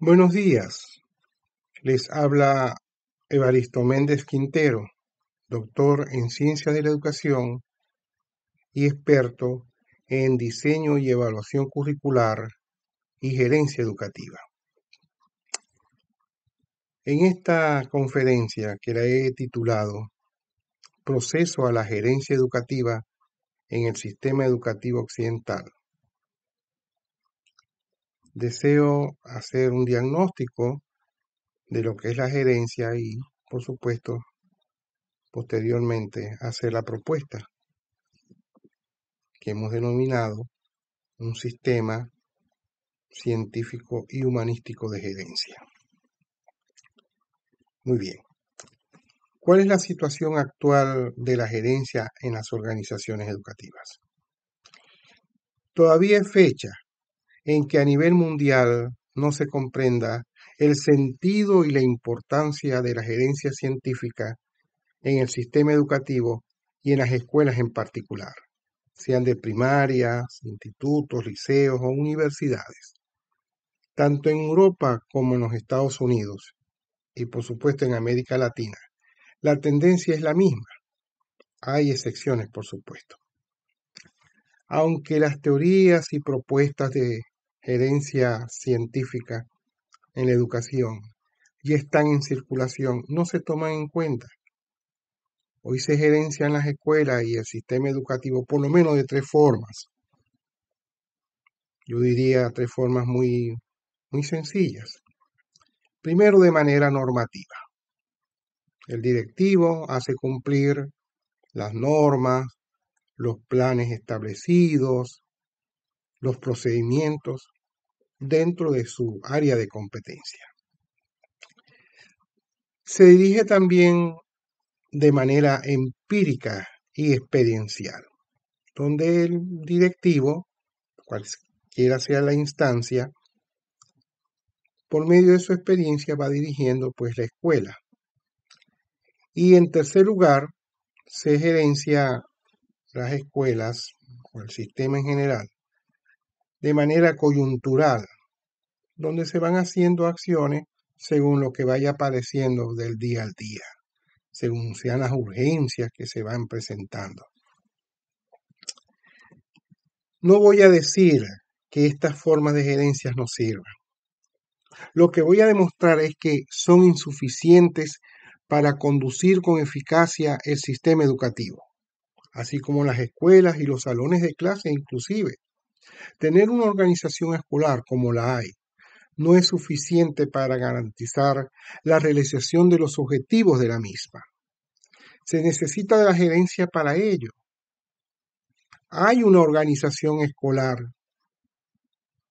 Buenos días, les habla Evaristo Méndez Quintero, doctor en Ciencias de la Educación y experto en diseño y evaluación curricular y gerencia educativa. En esta conferencia que la he titulado Proceso a la gerencia educativa en el sistema educativo occidental, deseo hacer un diagnóstico de lo que es la gerencia y, por supuesto, posteriormente hacer la propuesta que hemos denominado un sistema científico y humanístico de gerencia. Muy bien. ¿Cuál es la situación actual de la gerencia en las organizaciones educativas? Todavía hay fecha en que a nivel mundial no se comprenda el sentido y la importancia de la gerencia científica en el sistema educativo y en las escuelas en particular, sean de primarias, institutos, liceos o universidades. Tanto en Europa como en los Estados Unidos y por supuesto en América Latina, la tendencia es la misma. Hay excepciones, por supuesto. Aunque las teorías y propuestas de gerencia científica en la educación ya están en circulación, no se toman en cuenta. Hoy se gerencian las escuelas y el sistema educativo por lo menos de tres formas. Yo diría tres formas muy sencillas. Primero, de manera normativa. El directivo hace cumplir las normas, los planes establecidos, los procedimientos dentro de su área de competencia. Se dirige también de manera empírica y experiencial, donde el directivo, cualquiera sea la instancia, por medio de su experiencia va dirigiendo pues la escuela. Y en tercer lugar, se gerencia las escuelas o el sistema en general de manera coyuntural, donde se van haciendo acciones según lo que vaya apareciendo del día al día, según sean las urgencias que se van presentando. No voy a decir que estas formas de gerencias no sirvan. Lo que voy a demostrar es que son insuficientes para conducir con eficacia el sistema educativo, así como las escuelas y los salones de clase inclusive. Tener una organización escolar como la hay no es suficiente para garantizar la realización de los objetivos de la misma. Se necesita de la gerencia para ello. Hay una organización escolar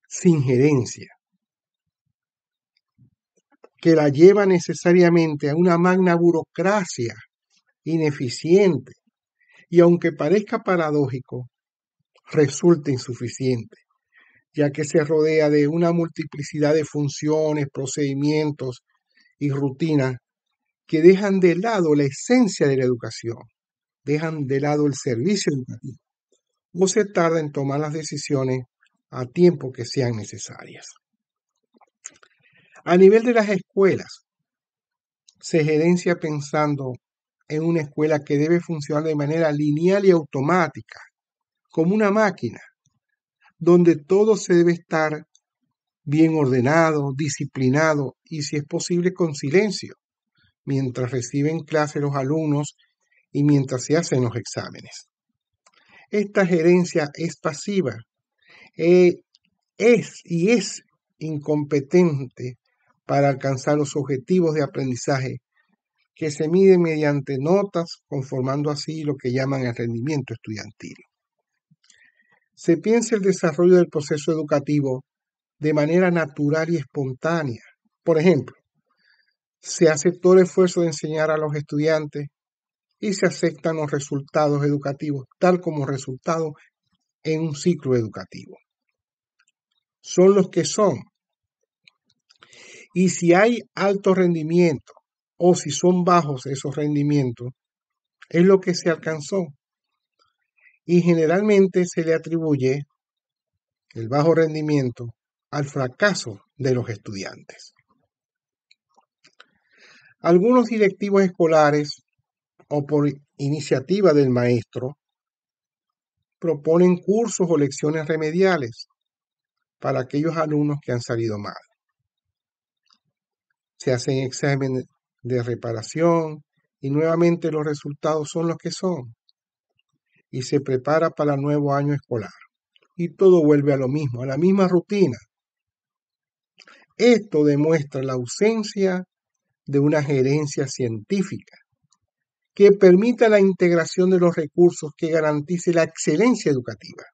sin gerencia que la lleva necesariamente a una magna burocracia ineficiente y, aunque parezca paradójico, resulta insuficiente, ya que se rodea de una multiplicidad de funciones, procedimientos y rutinas que dejan de lado la esencia de la educación, dejan de lado el servicio educativo, o se tarda en tomar las decisiones a tiempo que sean necesarias. A nivel de las escuelas, se gerencia pensando en una escuela que debe funcionar de manera lineal y automática, como una máquina, donde todo se debe estar bien ordenado, disciplinado y, si es posible, con silencio, mientras reciben clase los alumnos y mientras se hacen los exámenes. Esta gerencia es pasiva, es incompetente para alcanzar los objetivos de aprendizaje que se miden mediante notas, conformando así lo que llaman el rendimiento estudiantil. Se piensa el desarrollo del proceso educativo de manera natural y espontánea. Por ejemplo, se hace todo el esfuerzo de enseñar a los estudiantes y se aceptan los resultados educativos tal como resultado en un ciclo educativo. Son los que son. Y si hay alto rendimiento o si son bajos esos rendimientos, es lo que se alcanzó. Y generalmente se le atribuye el bajo rendimiento al fracaso de los estudiantes. Algunos directivos escolares o por iniciativa del maestro proponen cursos o lecciones remediales para aquellos alumnos que han salido mal. Se hacen exámenes de reparación y nuevamente los resultados son los que son. Y se prepara para el nuevo año escolar. Y todo vuelve a lo mismo, a la misma rutina. Esto demuestra la ausencia de una gerencia científica que permita la integración de los recursos que garantice la excelencia educativa.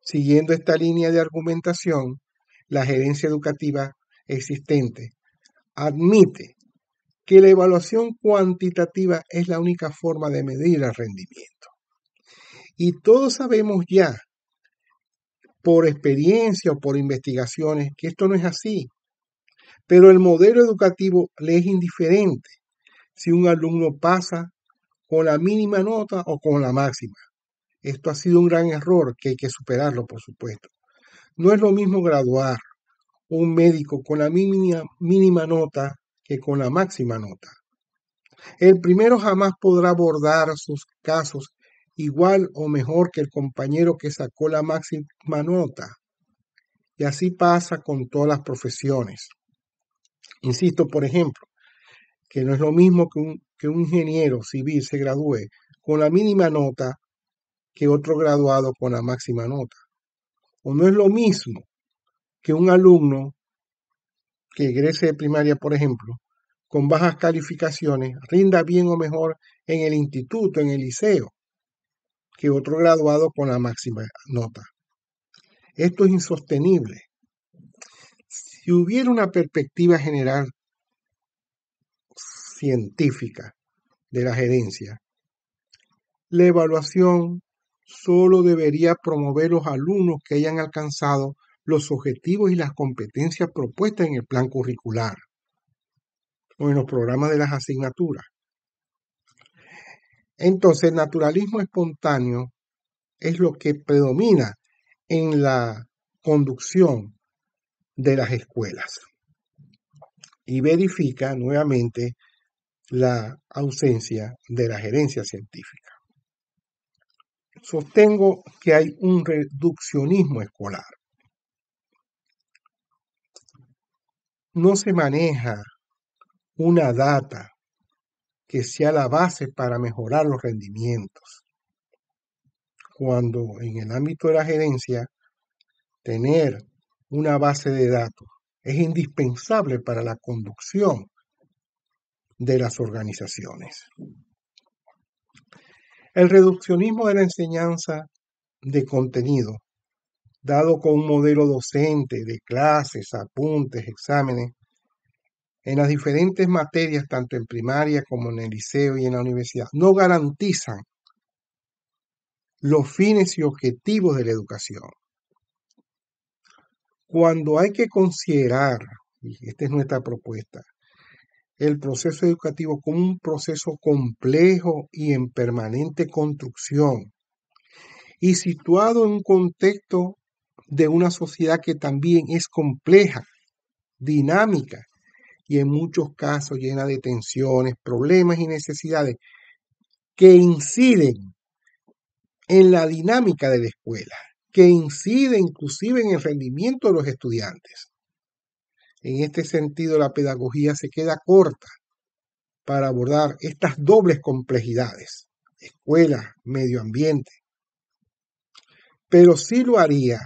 Siguiendo esta línea de argumentación, la gerencia educativa existente admite que la evaluación cuantitativa es la única forma de medir el rendimiento. Y todos sabemos ya, por experiencia o por investigaciones, que esto no es así. Pero el modelo educativo le es indiferente si un alumno pasa con la mínima nota o con la máxima. Esto ha sido un gran error que hay que superarlo, por supuesto. No es lo mismo graduar un médico con la mínima nota que con la máxima nota. El primero jamás podrá abordar sus casos igual o mejor que el compañero que sacó la máxima nota. Y así pasa con todas las profesiones. Insisto, por ejemplo, que no es lo mismo que un ingeniero civil se gradúe con la mínima nota que otro graduado con la máxima nota. O no es lo mismo que un alumno que egrese de primaria, por ejemplo, con bajas calificaciones, rinda bien o mejor en el instituto, en el liceo, que otro graduado con la máxima nota. Esto es insostenible. Si hubiera una perspectiva general científica de la gerencia, la evaluación solo debería promover los alumnos que hayan alcanzado los objetivos y las competencias propuestas en el plan curricular o en los programas de las asignaturas. Entonces, el naturalismo espontáneo es lo que predomina en la conducción de las escuelas y verifica nuevamente la ausencia de la gerencia científica. Sostengo que hay un reduccionismo escolar. No se maneja una data que sea la base para mejorar los rendimientos. Cuando en el ámbito de la gerencia, tener una base de datos es indispensable para la conducción de las organizaciones. El reduccionismo de la enseñanza de contenido, dado con un modelo docente de clases, apuntes, exámenes, en las diferentes materias, tanto en primaria como en el liceo y en la universidad, no garantizan los fines y objetivos de la educación. Cuando hay que considerar, y esta es nuestra propuesta, el proceso educativo como un proceso complejo y en permanente construcción, y situado en un contexto de una sociedad que también es compleja, dinámica y en muchos casos llena de tensiones, problemas y necesidades que inciden en la dinámica de la escuela, que incide inclusive en el rendimiento de los estudiantes. En este sentido, la pedagogía se queda corta para abordar estas dobles complejidades, escuela, medio ambiente, pero sí lo haría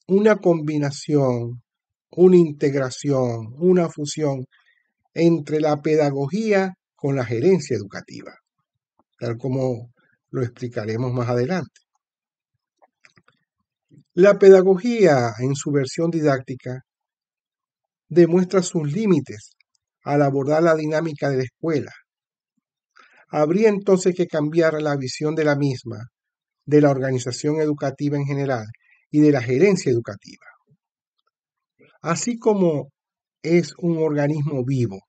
una combinación, una integración, una fusión entre la pedagogía con la gerencia educativa, tal como lo explicaremos más adelante. La pedagogía, en su versión didáctica, demuestra sus límites al abordar la dinámica de la escuela. Habría entonces que cambiar la visión de la misma, de la organización educativa en general y de la gerencia educativa. Así como es un organismo vivo,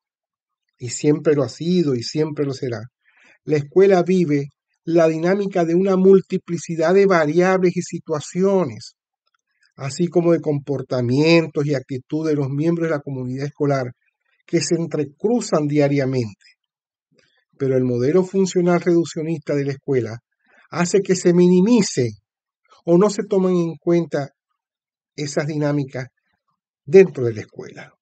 y siempre lo ha sido y siempre lo será, la escuela vive la dinámica de una multiplicidad de variables y situaciones, así como de comportamientos y actitudes de los miembros de la comunidad escolar que se entrecruzan diariamente. Pero el modelo funcional reduccionista de la escuela hace que se minimice o no se tomen en cuenta esas dinámicas dentro de la escuela.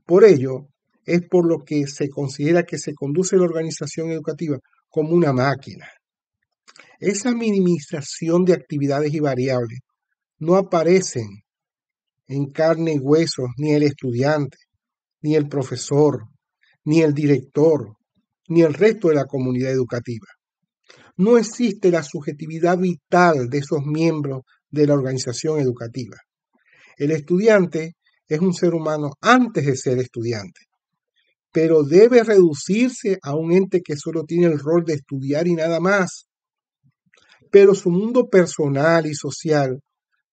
Por ello, es por lo que se considera que se conduce la organización educativa como una máquina. Esa minimización de actividades y variables no aparecen en carne y huesos ni el estudiante, ni el profesor, ni el director, ni el resto de la comunidad educativa. No existe la subjetividad vital de esos miembros de la organización educativa. El estudiante es un ser humano antes de ser estudiante, pero debe reducirse a un ente que solo tiene el rol de estudiar y nada más. Pero su mundo personal y social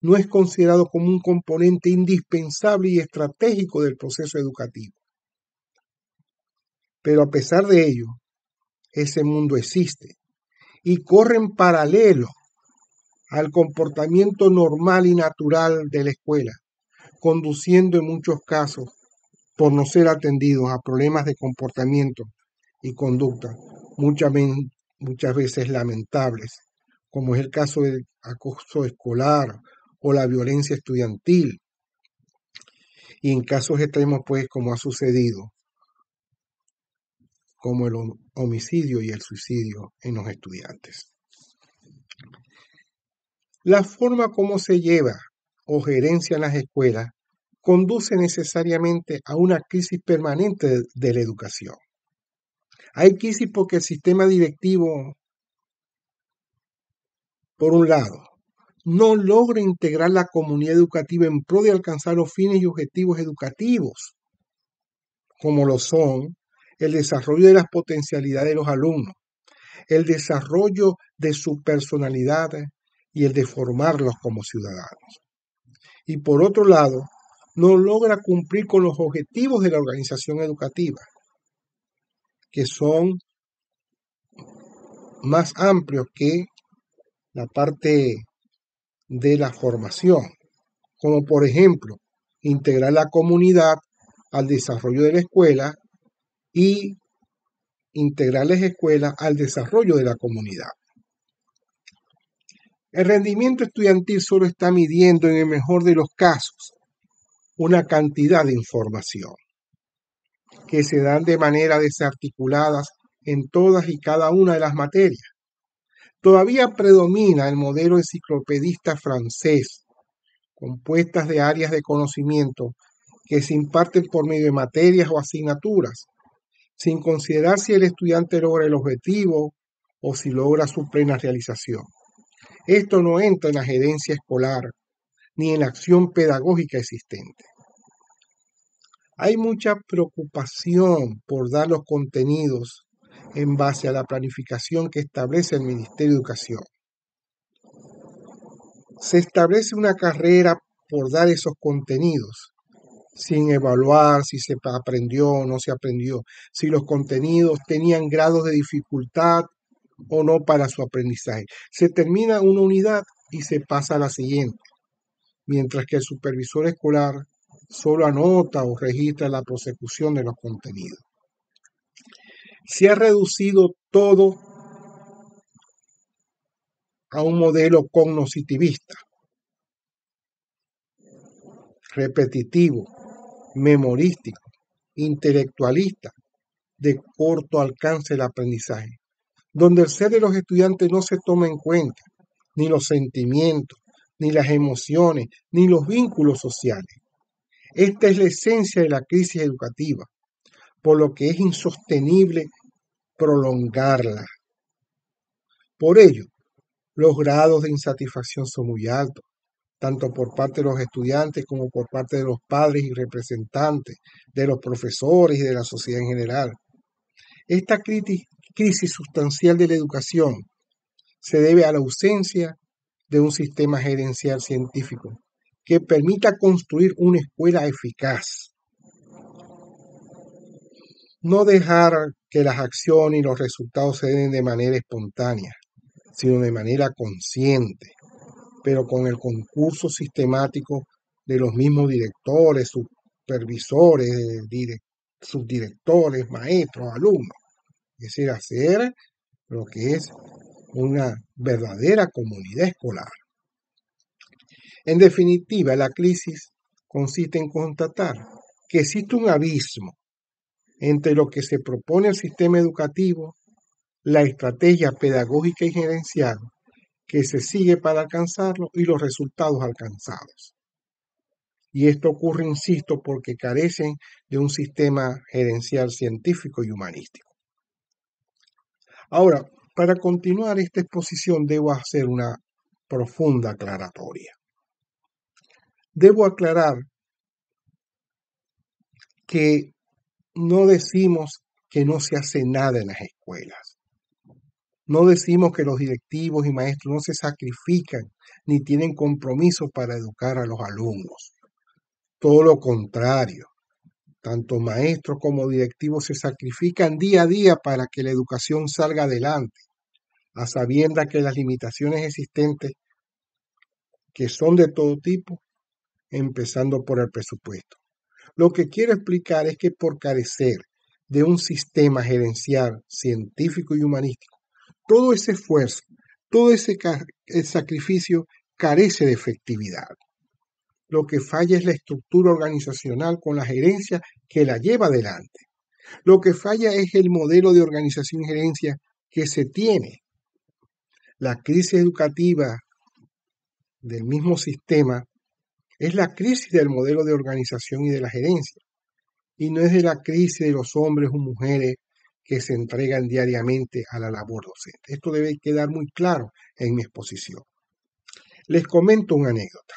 no es considerado como un componente indispensable y estratégico del proceso educativo. Pero a pesar de ello, ese mundo existe y corre en paralelo al comportamiento normal y natural de la escuela, conduciendo en muchos casos, por no ser atendidos, a problemas de comportamiento y conducta, muchas veces lamentables, como es el caso del acoso escolar o la violencia estudiantil, y en casos extremos, pues, como ha sucedido, como el homicidio y el suicidio en los estudiantes. La forma como se lleva o gerencia en las escuelas conduce necesariamente a una crisis permanente de la educación. Hay crisis porque el sistema directivo, por un lado, no logra integrar la comunidad educativa en pro de alcanzar los fines y objetivos educativos, como lo son el desarrollo de las potencialidades de los alumnos, el desarrollo de su personalidad y el de formarlos como ciudadanos. Y por otro lado, no logra cumplir con los objetivos de la organización educativa, que son más amplios que la parte de la formación, como por ejemplo, integrar la comunidad al desarrollo de la escuela y integrar las escuelas al desarrollo de la comunidad. El rendimiento estudiantil solo está midiendo, en el mejor de los casos, una cantidad de información que se dan de manera desarticuladas en todas y cada una de las materias. Todavía predomina el modelo enciclopedista francés, compuestas de áreas de conocimiento que se imparten por medio de materias o asignaturas, sin considerar si el estudiante logra el objetivo o si logra su plena realización. Esto no entra en la gerencia escolar ni en la acción pedagógica existente. Hay mucha preocupación por dar los contenidos en base a la planificación que establece el Ministerio de Educación. Se establece una carrera por dar esos contenidos, sin evaluar si se aprendió o no se aprendió, si los contenidos tenían grados de dificultad o no para su aprendizaje. Se termina una unidad y se pasa a la siguiente, mientras que el supervisor escolar solo anota o registra la prosecución de los contenidos. Se ha reducido todo a un modelo cognitivista, repetitivo, memorístico, intelectualista, de corto alcance del aprendizaje, donde el ser de los estudiantes no se toma en cuenta, ni los sentimientos, ni las emociones, ni los vínculos sociales. Esta es la esencia de la crisis educativa, por lo que es insostenible prolongarla. Por ello, los grados de insatisfacción son muy altos, tanto por parte de los estudiantes como por parte de los padres y representantes, de los profesores y de la sociedad en general. Esta crisis sustancial de la educación se debe a la ausencia de un sistema gerencial científico que permita construir una escuela eficaz. No dejar que las acciones y los resultados se den de manera espontánea, sino de manera consciente. pero con el concurso sistemático de los mismos directores, supervisores, subdirectores, maestros, alumnos. Es decir, hacer lo que es una verdadera comunidad escolar. En definitiva, la crisis consiste en constatar que existe un abismo entre lo que se propone el sistema educativo, la estrategia pedagógica y gerencial que se sigue para alcanzarlo y los resultados alcanzados. Y esto ocurre, insisto, porque carecen de un sistema gerencial científico y humanístico. Ahora, para continuar esta exposición debo hacer una profunda aclaratoria. Debo aclarar que no decimos que no se hace nada en las escuelas. No decimos que los directivos y maestros no se sacrifican ni tienen compromiso para educar a los alumnos. Todo lo contrario, tanto maestros como directivos se sacrifican día a día para que la educación salga adelante, a sabiendas que las limitaciones existentes, que son de todo tipo, empezando por el presupuesto. Lo que quiero explicar es que por carecer de un sistema gerencial, científico y humanístico, todo ese esfuerzo, todo ese sacrificio carece de efectividad. Lo que falla es la estructura organizacional con la gerencia que la lleva adelante. Lo que falla es el modelo de organización y gerencia que se tiene. La crisis educativa del mismo sistema es la crisis del modelo de organización y de la gerencia, y no es de la crisis de los hombres o mujeres que se entregan diariamente a la labor docente. Esto debe quedar muy claro en mi exposición. Les comento una anécdota.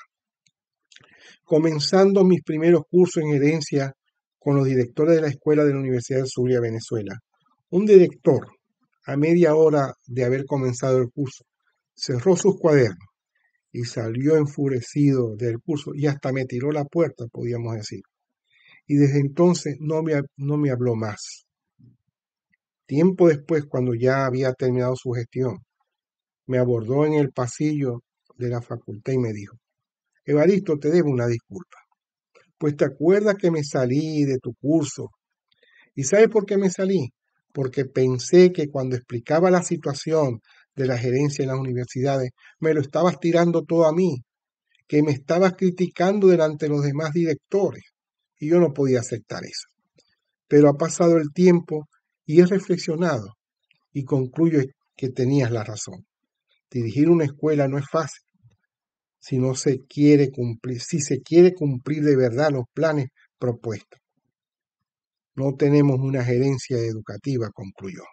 Comenzando mis primeros cursos en gerencia con los directores de la escuela de la Universidad del Zulia, Venezuela, un director, a media hora de haber comenzado el curso, cerró sus cuadernos y salió enfurecido del curso y hasta me tiró la puerta, podríamos decir. Y desde entonces no me habló más. Tiempo después, cuando ya había terminado su gestión, me abordó en el pasillo de la facultad y me dijo: Evaristo, te debo una disculpa. Pues te acuerdas que me salí de tu curso. ¿Y sabes por qué me salí? Porque pensé que cuando explicaba la situación de la gerencia en las universidades, me lo estabas tirando todo a mí, que me estabas criticando delante de los demás directores. Y yo no podía aceptar eso. Pero ha pasado el tiempo y he reflexionado y concluyo que tenías la razón. Dirigir una escuela no es fácil si no se quiere cumplir, si se quiere cumplir de verdad los planes propuestos. No tenemos una gerencia educativa, concluyó.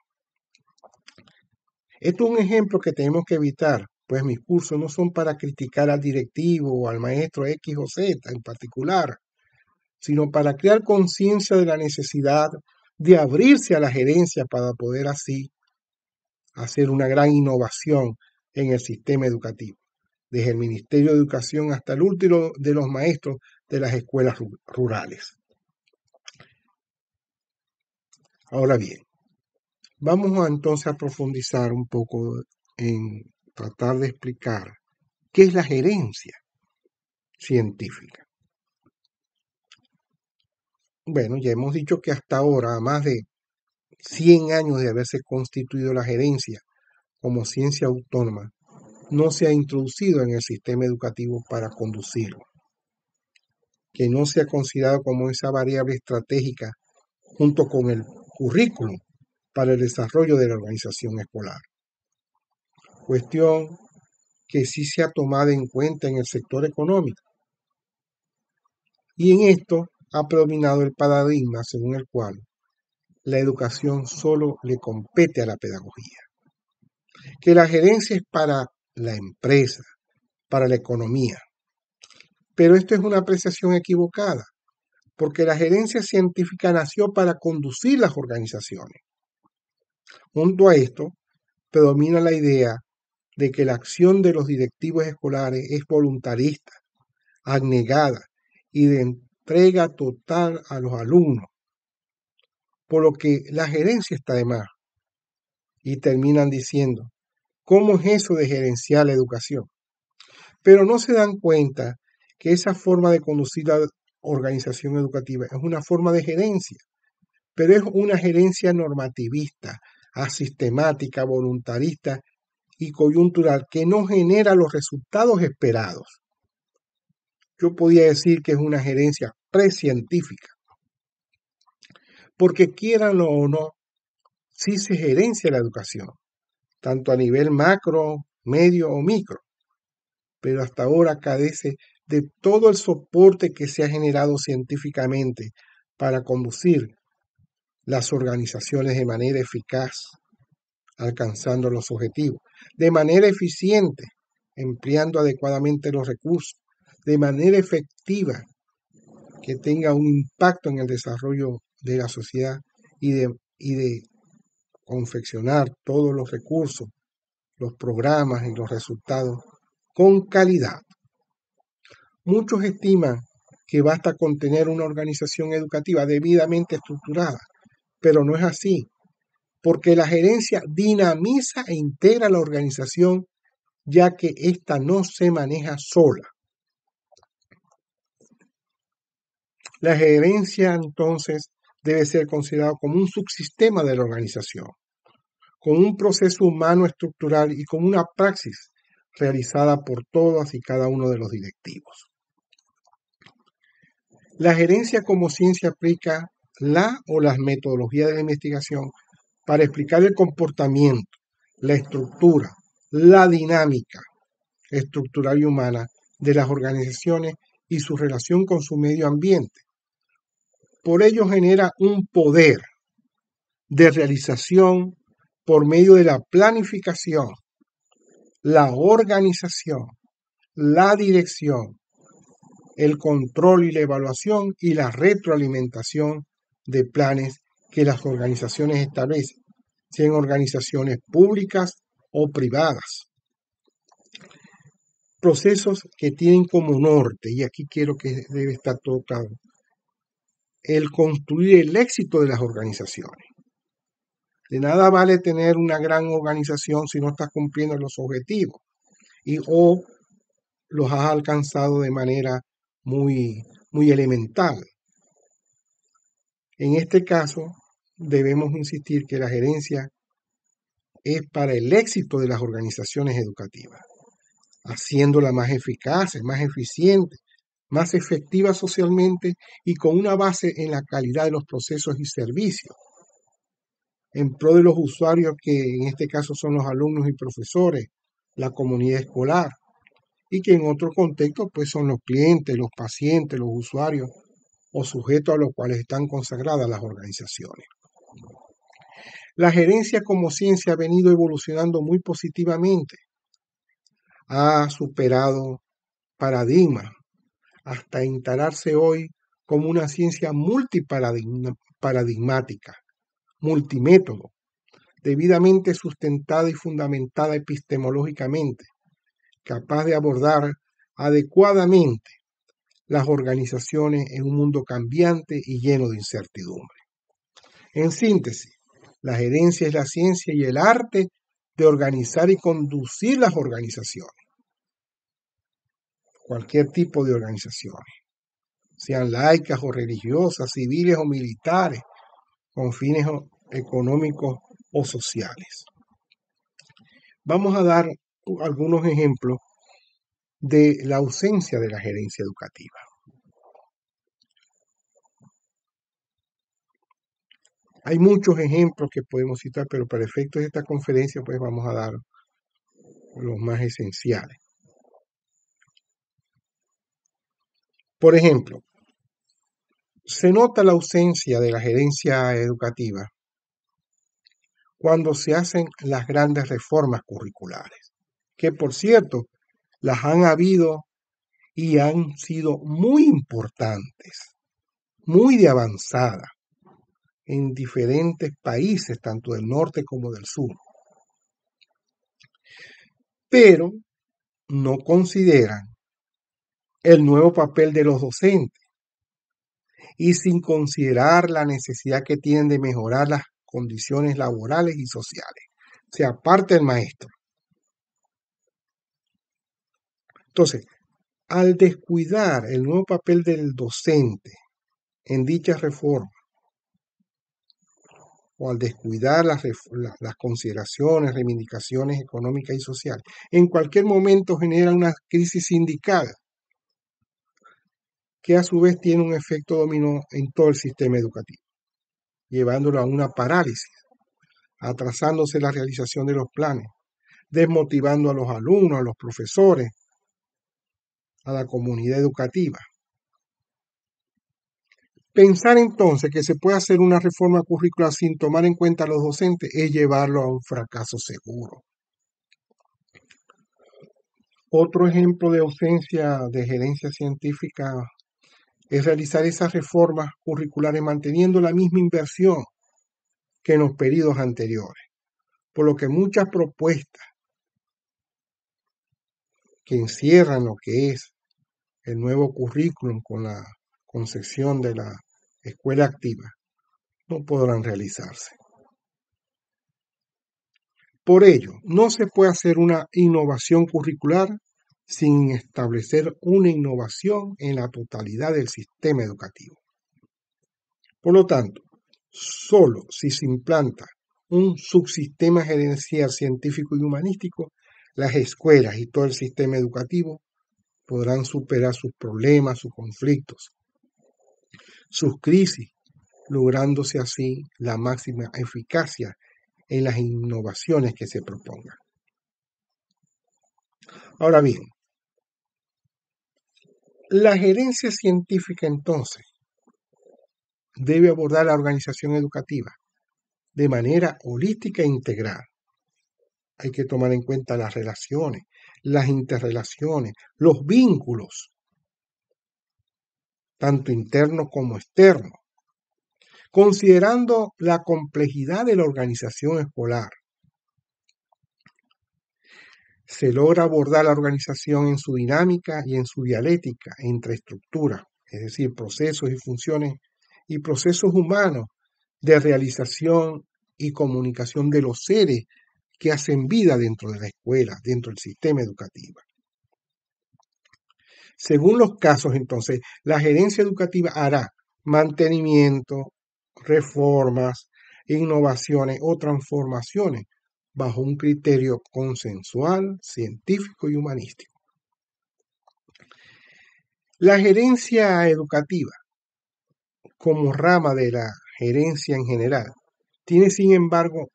Esto es un ejemplo que tenemos que evitar, pues mis cursos no son para criticar al directivo o al maestro X o Z en particular, sino para crear conciencia de la necesidad de abrirse a la gerencia para poder así hacer una gran innovación en el sistema educativo, desde el Ministerio de Educación hasta el último de los maestros de las escuelas rurales. Ahora bien, vamos entonces a profundizar un poco en tratar de explicar qué es la gerencia científica. Bueno, ya hemos dicho que hasta ahora, a más de 100 años de haberse constituido la gerencia como ciencia autónoma, no se ha introducido en el sistema educativo para conducirlo, que no se ha considerado como esa variable estratégica junto con el currículum para el desarrollo de la organización escolar. Cuestión que sí se ha tomado en cuenta en el sector económico. Y en esto ha predominado el paradigma según el cual la educación solo le compete a la pedagogía, que la gerencia es para la empresa, para la economía. Pero esto es una apreciación equivocada, porque la gerencia científica nació para conducir las organizaciones. Junto a esto, predomina la idea de que la acción de los directivos escolares es voluntarista, abnegada y de entrega total a los alumnos, por lo que la gerencia está de más. Y terminan diciendo: ¿cómo es eso de gerenciar la educación? pero no se dan cuenta que esa forma de conducir la organización educativa es una forma de gerencia, pero es una gerencia normativista, asistemática, voluntarista y coyuntural que no genera los resultados esperados. Yo podría decir que es una gerencia precientífica, porque quieranlo o no, sí se gerencia la educación, tanto a nivel macro, medio o micro, pero hasta ahora carece de todo el soporte que se ha generado científicamente para conducir las organizaciones de manera eficaz, alcanzando los objetivos, de manera eficiente, empleando adecuadamente los recursos, de manera efectiva, que tenga un impacto en el desarrollo de la sociedad y de confeccionar todos los recursos, los programas y los resultados con calidad. Muchos estiman que basta con tener una organización educativa debidamente estructurada, pero no es así, porque la gerencia dinamiza e integra la organización, ya que ésta no se maneja sola. La gerencia entonces debe ser considerada como un subsistema de la organización, con un proceso humano estructural y con una praxis realizada por todas y cada uno de los directivos. La gerencia como ciencia aplica la o las metodologías de la investigación para explicar el comportamiento, la estructura, la dinámica estructural y humana de las organizaciones y su relación con su medio ambiente. Por ello genera un poder de realización por medio de la planificación, la organización, la dirección, el control y la evaluación y la retroalimentación de planes que las organizaciones establecen, sean organizaciones públicas o privadas. Procesos que tienen como norte, y aquí quiero que debe estar todo claro, el construir el éxito de las organizaciones. De nada vale tener una gran organización si no estás cumpliendo los objetivos o los has alcanzado de manera muy elemental. En este caso, debemos insistir que la gerencia es para el éxito de las organizaciones educativas, haciéndola más eficaz, más eficiente, más efectiva socialmente y con una base en la calidad de los procesos y servicios, en pro de los usuarios que en este caso son los alumnos y profesores, la comunidad escolar, y que en otro contexto pues son los clientes, los pacientes, los usuarios o sujetos a los cuales están consagradas las organizaciones. La gerencia como ciencia ha venido evolucionando muy positivamente. Ha superado paradigmas hasta instalarse hoy como una ciencia multiparadigmática, multimétodo, debidamente sustentada y fundamentada epistemológicamente, capaz de abordar adecuadamente las organizaciones en un mundo cambiante y lleno de incertidumbre. En síntesis, la gerencia es la ciencia y el arte de organizar y conducir las organizaciones, cualquier tipo de organizaciones, sean laicas o religiosas, civiles o militares, con fines económicos o sociales. Vamos a dar algunos ejemplos de la ausencia de la gerencia educativa. Hay muchos ejemplos que podemos citar, pero para efectos de esta conferencia pues vamos a dar los más esenciales. Por ejemplo, se nota la ausencia de la gerencia educativa cuando se hacen las grandes reformas curriculares, que por cierto, las han habido y han sido muy importantes, muy de avanzada en diferentes países, tanto del norte como del sur. Pero no consideran el nuevo papel de los docentes y sin considerar la necesidad que tienen de mejorar las condiciones laborales y sociales. O sea, aparte del maestro. Entonces, al descuidar el nuevo papel del docente en dicha reforma, o al descuidar las consideraciones, reivindicaciones económicas y sociales, en cualquier momento genera una crisis sindical que a su vez tiene un efecto dominó en todo el sistema educativo, llevándolo a una parálisis, atrasándose la realización de los planes, desmotivando a los alumnos, a los profesores, a la comunidad educativa. Pensar entonces que se puede hacer una reforma curricular sin tomar en cuenta a los docentes es llevarlo a un fracaso seguro. Otro ejemplo de ausencia de gerencia científica es realizar esas reformas curriculares manteniendo la misma inversión que en los periodos anteriores, por lo que muchas propuestas que encierran lo que es el nuevo currículum con la concepción de la escuela activa no podrán realizarse. Por ello, no se puede hacer una innovación curricular sin establecer una innovación en la totalidad del sistema educativo. Por lo tanto, solo si se implanta un subsistema gerencial científico y humanístico, las escuelas y todo el sistema educativo podrán superar sus problemas, sus conflictos, sus crisis, lográndose así la máxima eficacia en las innovaciones que se propongan. Ahora bien, la gerencia científica entonces debe abordar la organización educativa de manera holística e integral. Hay que tomar en cuenta las relaciones, las interrelaciones, los vínculos, tanto internos como externos, considerando la complejidad de la organización escolar. Se logra abordar la organización en su dinámica y en su dialéctica entre estructuras, es decir, procesos y funciones y procesos humanos de realización y comunicación de los seres que hacen vida dentro de la escuela, dentro del sistema educativo. Según los casos, entonces, la gerencia educativa hará mantenimiento, reformas, innovaciones o transformaciones bajo un criterio consensual, científico y humanístico. La gerencia educativa, como rama de la gerencia en general, tiene sin embargo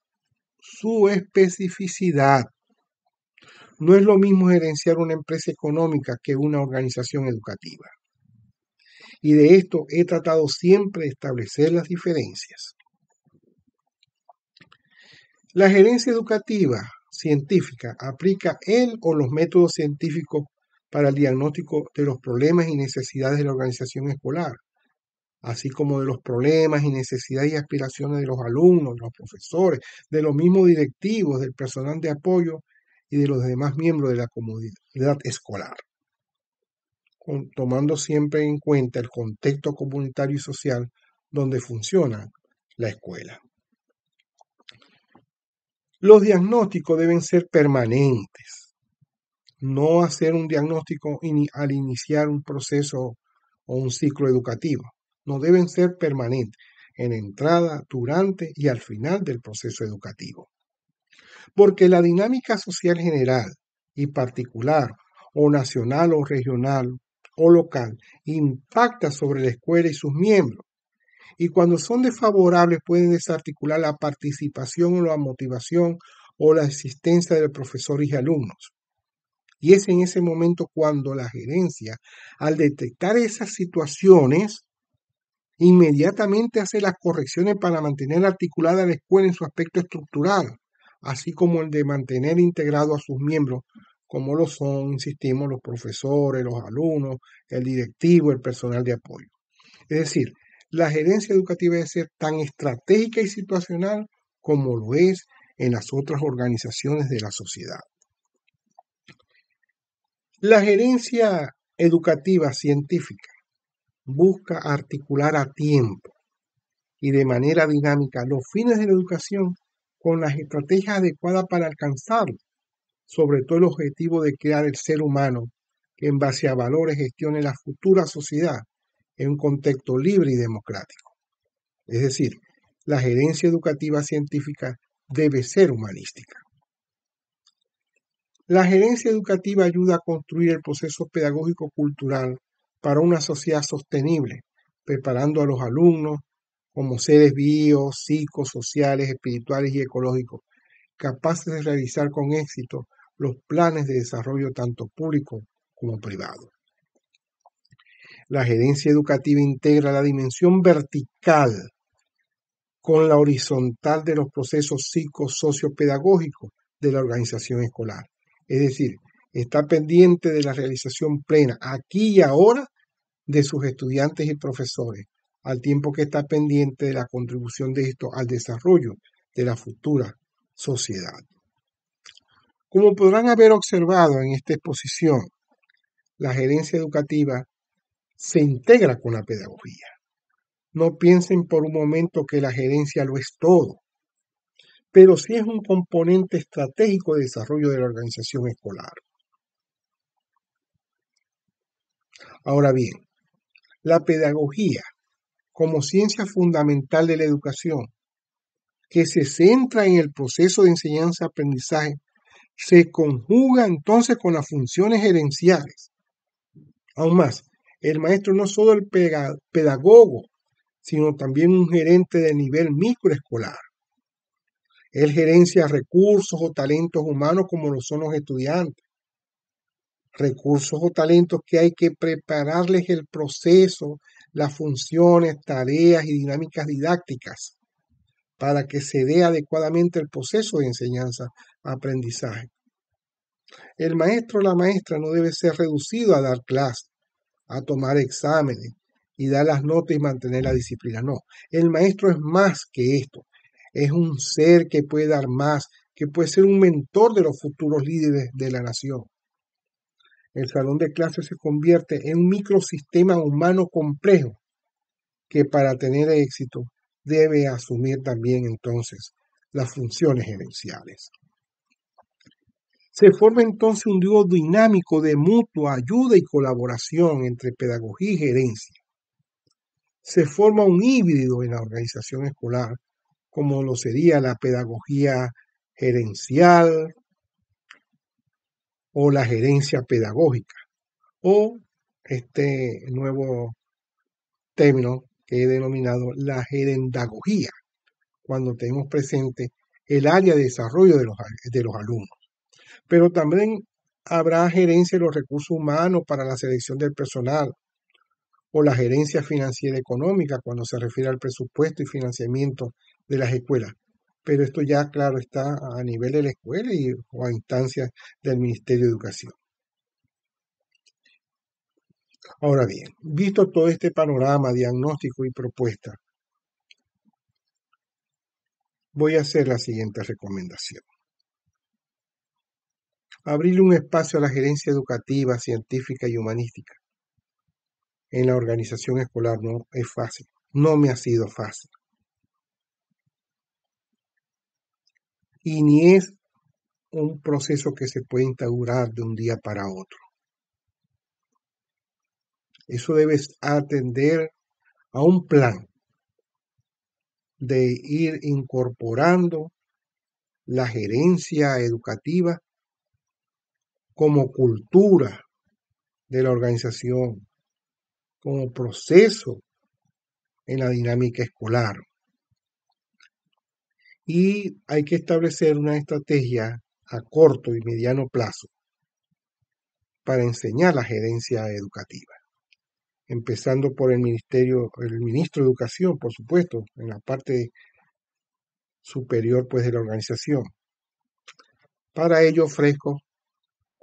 su especificidad. No es lo mismo gerenciar una empresa económica que una organización educativa. Y de esto he tratado siempre de establecer las diferencias. La gerencia educativa científica aplica el o los métodos científicos para el diagnóstico de los problemas y necesidades de la organización escolar, así como de los problemas y necesidades y aspiraciones de los alumnos, de los profesores, de los mismos directivos, del personal de apoyo y de los demás miembros de la comunidad escolar, tomando siempre en cuenta el contexto comunitario y social donde funciona la escuela. Los diagnósticos deben ser permanentes, no hacer un diagnóstico al iniciar un proceso o un ciclo educativo. No deben ser permanentes en entrada, durante y al final del proceso educativo. Porque la dinámica social general y particular, o nacional o regional o local, impacta sobre la escuela y sus miembros. Y cuando son desfavorables pueden desarticular la participación o la motivación o la existencia de profesores y alumnos. Y es en ese momento cuando la gerencia, al detectar esas situaciones, inmediatamente hace las correcciones para mantener articulada la escuela en su aspecto estructural, así como el de mantener integrado a sus miembros, como lo son, insistimos, los profesores, los alumnos, el directivo, el personal de apoyo. Es decir, la gerencia educativa debe ser tan estratégica y situacional como lo es en las otras organizaciones de la sociedad. La gerencia educativa científica busca articular a tiempo y de manera dinámica los fines de la educación con las estrategias adecuadas para alcanzarlo, sobre todo el objetivo de crear el ser humano que en base a valores gestione la futura sociedad en un contexto libre y democrático. Es decir, la gerencia educativa científica debe ser humanística. La gerencia educativa ayuda a construir el proceso pedagógico cultural para una sociedad sostenible, preparando a los alumnos como seres vivos, psicosociales, espirituales y ecológicos, capaces de realizar con éxito los planes de desarrollo tanto público como privado. La gerencia educativa integra la dimensión vertical con la horizontal de los procesos psicosociopedagógicos de la organización escolar. Es decir, está pendiente de la realización plena, aquí y ahora, de sus estudiantes y profesores, al tiempo que está pendiente de la contribución de esto al desarrollo de la futura sociedad. Como podrán haber observado en esta exposición, la gerencia educativa se integra con la pedagogía. No piensen por un momento que la gerencia lo es todo, pero sí es un componente estratégico de desarrollo de la organización escolar. Ahora bien, la pedagogía, como ciencia fundamental de la educación, que se centra en el proceso de enseñanza-aprendizaje, se conjuga entonces con las funciones gerenciales. Aún más, el maestro no es solo el pedagogo, sino también un gerente de nivel microescolar. Él gerencia recursos o talentos humanos como lo son los estudiantes. Recursos o talentos que hay que prepararles el proceso, las funciones, tareas y dinámicas didácticas para que se dé adecuadamente el proceso de enseñanza-aprendizaje. El maestro o la maestra no debe ser reducido a dar clases, a tomar exámenes y dar las notas y mantener la disciplina. No, el maestro es más que esto. Es un ser que puede dar más, que puede ser un mentor de los futuros líderes de la nación. El salón de clases se convierte en un microsistema humano complejo que para tener éxito debe asumir también entonces las funciones gerenciales. Se forma entonces un dúo dinámico de mutua ayuda y colaboración entre pedagogía y gerencia. Se forma un híbrido en la organización escolar, como lo sería la pedagogía gerencial o la gerencia pedagógica, o este nuevo término que he denominado la gerendagogía, cuando tenemos presente el área de desarrollo de los alumnos. Pero también habrá gerencia de los recursos humanos para la selección del personal o la gerencia financiera económica cuando se refiere al presupuesto y financiamiento de las escuelas. Pero esto ya, claro, está a nivel de la escuela o a instancias del Ministerio de Educación. Ahora bien, visto todo este panorama, diagnóstico y propuesta, voy a hacer la siguiente recomendación. Abrirle un espacio a la gerencia educativa, científica y humanística en la organización escolar no es fácil, no me ha sido fácil. Y ni es un proceso que se puede instaurar de un día para otro. Eso debe atender a un plan de ir incorporando la gerencia educativa como cultura de la organización, como proceso en la dinámica escolar. Y hay que establecer una estrategia a corto y mediano plazo para enseñar la gerencia educativa, empezando por el ministro de Educación, por supuesto, en la parte superior pues de la organización. Para ello ofrezco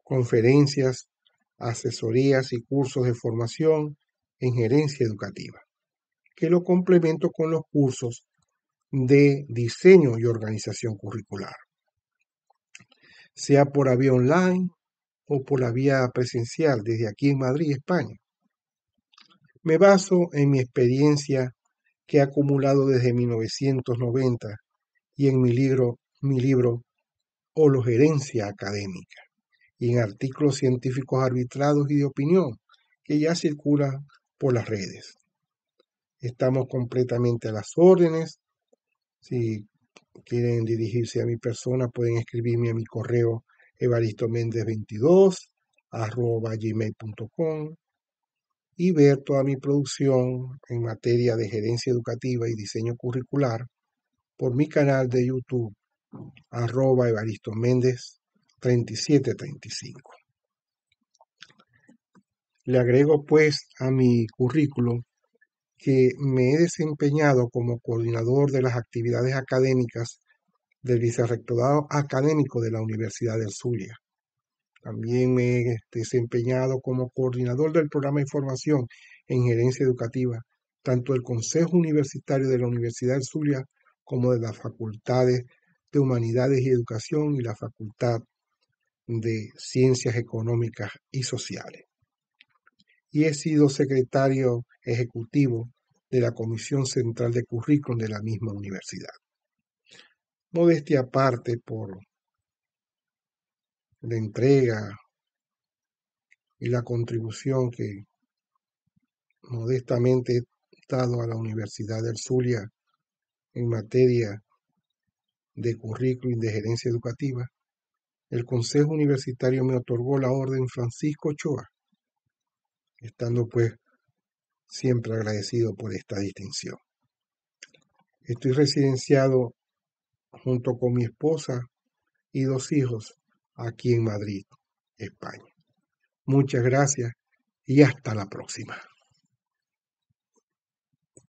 conferencias, asesorías y cursos de formación en gerencia educativa, que lo complemento con los cursos de diseño y organización curricular, sea por vía online o por la vía presencial desde aquí en Madrid, España. Me baso en mi experiencia que he acumulado desde 1990 y en mi libro Hologerencia Académica, y en artículos científicos arbitrados y de opinión que ya circulan por las redes. Estamos completamente a las órdenes. Si quieren dirigirse a mi persona, pueden escribirme a mi correo evaristoméndez22@gmail.com y ver toda mi producción en materia de gerencia educativa y diseño curricular por mi canal de YouTube @evaristoméndez3735. Le agrego pues a mi currículum que me he desempeñado como coordinador de las actividades académicas del Vicerrectorado Académico de la Universidad del Zulia. También me he desempeñado como coordinador del programa de formación en gerencia educativa, tanto del Consejo Universitario de la Universidad del Zulia como de las facultades de Humanidades y Educación y la Facultad de Ciencias Económicas y Sociales. Y he sido secretario ejecutivo de la Comisión Central de Currículum de la misma universidad. Modestia aparte por la entrega y la contribución que modestamente he dado a la Universidad del Zulia en materia de currículum y de gerencia educativa, el Consejo Universitario me otorgó la Orden Francisco Ochoa, estando pues siempre agradecido por esta distinción. Estoy residenciado junto con mi esposa y 2 hijos aquí en Madrid, España. Muchas gracias y hasta la próxima.